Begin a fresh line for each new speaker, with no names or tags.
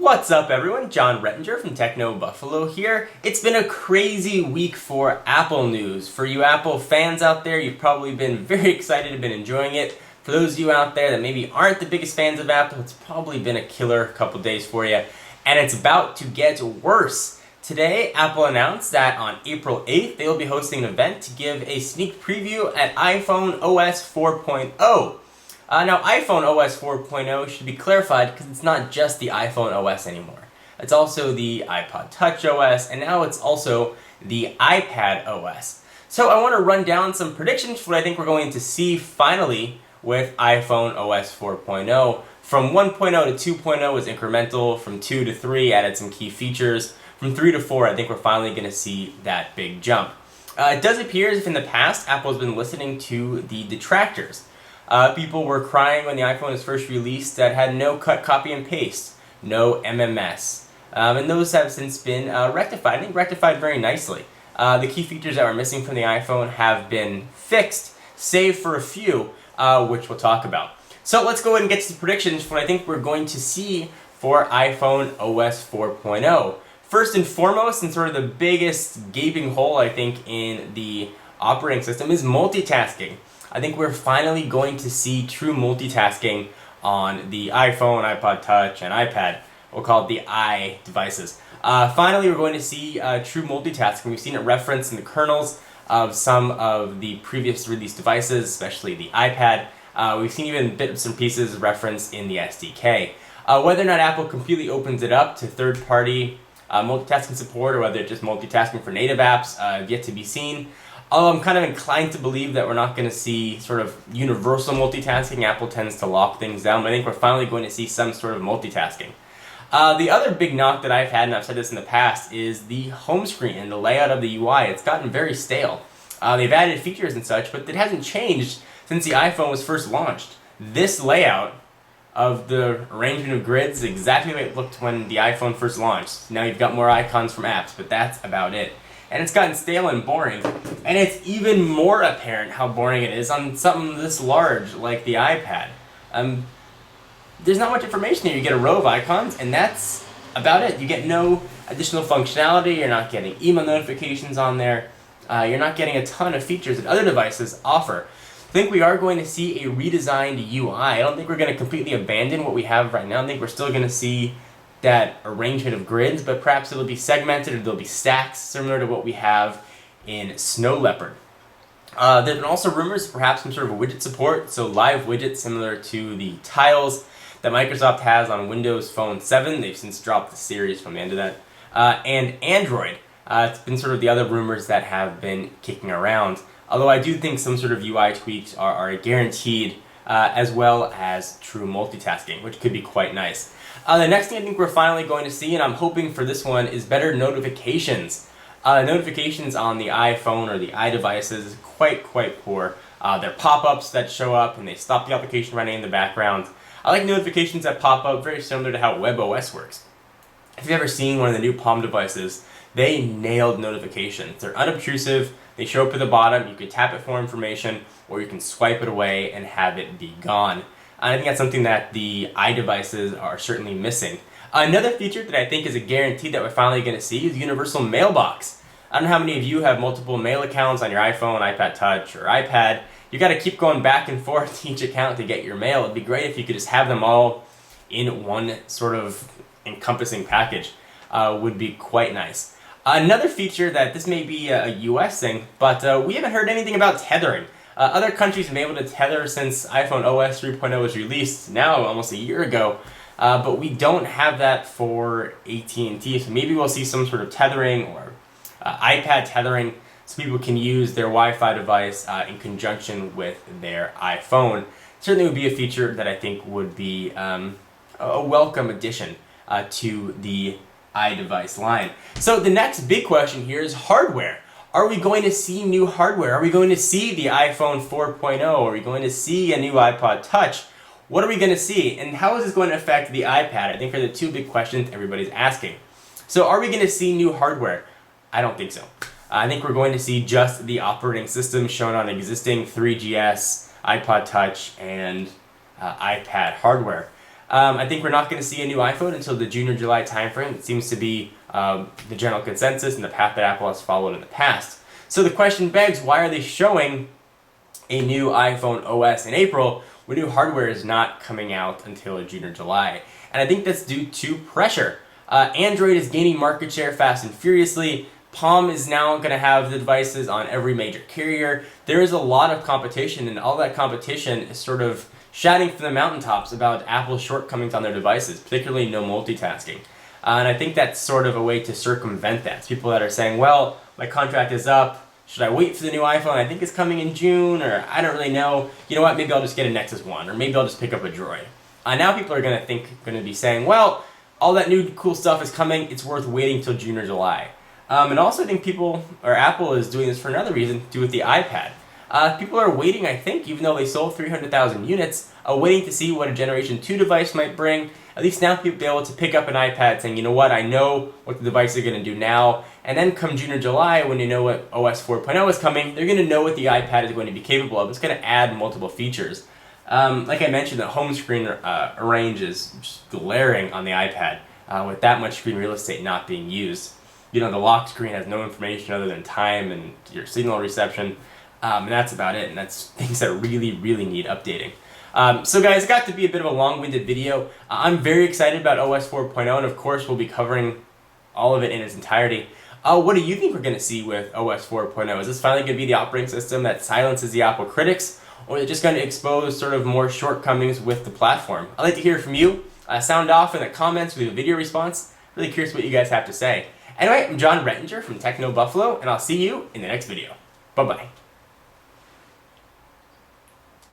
What's up everyone, John Rettinger from TechnoBuffalo here. It's been a crazy week for Apple news. For you Apple fans out there, you've probably been very excited and been enjoying it. For those of you out there that maybe aren't the biggest fans of Apple, it's probably been a killer couple days for you. And it's about to get worse. Today, Apple announced that on April 8th, they will be hosting an event to give a sneak preview at iPhone OS 4.0. Now, iPhone OS 4.0 should be clarified because it's not just the iPhone OS anymore. It's also the iPod Touch OS, and now it's also the iPad OS. So I want to run down some predictions for what I think we're going to see finally with iPhone OS 4.0. From 1.0 to 2.0 was incremental, from 2 to 3 added some key features, from 3 to 4 I think we're finally going to see that big jump. It does appear as if in the past Apple has been listening to the detractors. People were crying when the iPhone was first released that had no cut, copy, and paste, no MMS. And those have since been rectified, I think rectified very nicely. The key features that were missing from the iPhone have been fixed, save for a few, which we'll talk about. So let's go ahead and get to the predictions for what I think we're going to see for iPhone OS 4.0. First and foremost, and sort of the biggest gaping hole I think in the operating system is multitasking. I think we're finally going to see true multitasking on the iPhone, iPod Touch, and iPad. We'll call it the i devices. Finally, we're going to see true multitasking. We've seen it referenced in the kernels of some of the previous released devices, especially the iPad. We've seen even bits and pieces referenced in the SDK. Whether or not Apple completely opens it up to third-party multitasking support, or whether it's just multitasking for native apps, yet to be seen. Although I'm kind of inclined to believe that we're not going to see sort of universal multitasking. Apple tends to lock things down, but I think we're finally going to see some sort of multitasking. The other big knock that I've had, and I've said this in the past, is the home screen and the layout of the UI. It's gotten very stale. They've added features and such, but it hasn't changed since the iPhone was first launched. This layout of the arrangement of grids is exactly the way it looked when the iPhone first launched. Now you've got more icons from apps, but that's about it. And it's gotten stale and boring, and it's even more apparent how boring it is on something this large like the iPad. There's not much information here. You get a row of icons, and that's about it. You get no additional functionality. You're not getting email notifications on there. You're not getting a ton of features that other devices offer. I think we are going to see a redesigned UI. I don't think we're going to completely abandon what we have right now. I think we're still going to see that arrangement of grids, but perhaps it'll be segmented or there'll be stacks similar to what we have in Snow Leopard. There have been also rumors perhaps some sort of widget support, so live widgets similar to the tiles that Microsoft has on Windows Phone 7. They've since dropped the series from the end of that. And Android. It's been sort of the other rumors that have been kicking around. Although I do think some sort of UI tweaks are guaranteed, as well as true multitasking, which could be quite nice. The next thing I think we're finally going to see, and I'm hoping for this one, is better notifications. Notifications on the iPhone or the iDevices is quite poor. They're pop-ups that show up and they stop the application running in the background. I like notifications that pop up, very similar to how WebOS works. If you've ever seen one of the new Palm devices, they nailed notifications. They're unobtrusive, they show up at the bottom, you can tap it for information, or you can swipe it away and have it be gone. I think that's something that the iDevices are certainly missing. Another feature that I think is a guarantee that we're finally going to see is Universal Mailbox. I don't know how many of you have multiple mail accounts on your iPhone, iPad Touch, or iPad. You got to keep going back and forth to each account to get your mail. It'd be great if you could just have them all in one sort of encompassing package. Would be quite nice. Another feature that this may be a US thing, but we haven't heard anything about tethering. Other countries have been able to tether since iPhone OS 3.0 was released, now almost a year ago, but we don't have that for AT&T, so maybe we'll see some sort of tethering or iPad tethering so people can use their Wi-Fi device in conjunction with their iPhone. Certainly would be a feature that I think would be a welcome addition to the iDevice line. So the next big question here is hardware. Are we going to see new hardware? Are we going to see the iPhone 4.0? Are we going to see a new iPod Touch? What are we going to see? And how is this going to affect the iPad? I think are the two big questions everybody's asking. So are we going to see new hardware? I don't think so. I think we're going to see just the operating system shown on existing 3GS, iPod Touch, and iPad hardware. I think we're not going to see a new iPhone until the June or July timeframe. It seems to be the general consensus and the path that Apple has followed in the past. So the question begs, why are they showing a new iPhone OS in April when new hardware is not coming out until June or July? And I think that's due to pressure. Android is gaining market share fast and furiously. Palm is now going to have the devices on every major carrier. There is a lot of competition, and all that competition is sort of shouting from the mountaintops about Apple's shortcomings on their devices, particularly no multitasking. And I think that's sort of a way to circumvent that. It's people that are saying, well, my contract is up. Should I wait for the new iPhone? I think it's coming in June, or I don't really know. You know what? Maybe I'll just get a Nexus 1, or maybe I'll just pick up a Droid. Now people are going to be saying, well, all that new cool stuff is coming. It's worth waiting till June or July. And also I think Apple is doing this for another reason, to do with the iPad. People are waiting, I think, even though they sold 300,000 units, waiting to see what a Generation 2 device might bring. At least now people will be able to pick up an iPad saying, you know what, I know what the device is going to do now. And then come June or July, when you know what OS 4.0 is coming, they're going to know what the iPad is going to be capable of. It's going to add multiple features. Like I mentioned, the home screen range is just glaring on the iPad, with that much screen real estate not being used. You know, the lock screen has no information other than time and your signal reception, and that's about it, and that's things that really, really need updating. So guys, it got to be a bit of a long-winded video. I'm very excited about OS 4.0, and of course we'll be covering all of it in its entirety. What do you think we're going to see with OS 4.0? Is this finally going to be the operating system that silences the Apple critics, or is it just going to expose sort of more shortcomings with the platform? I'd like to hear from you. Sound off in the comments with a video response. Really curious what you guys have to say. Anyway, I'm John Rettinger from TechnoBuffalo, and I'll see you in the next video. Bye-bye.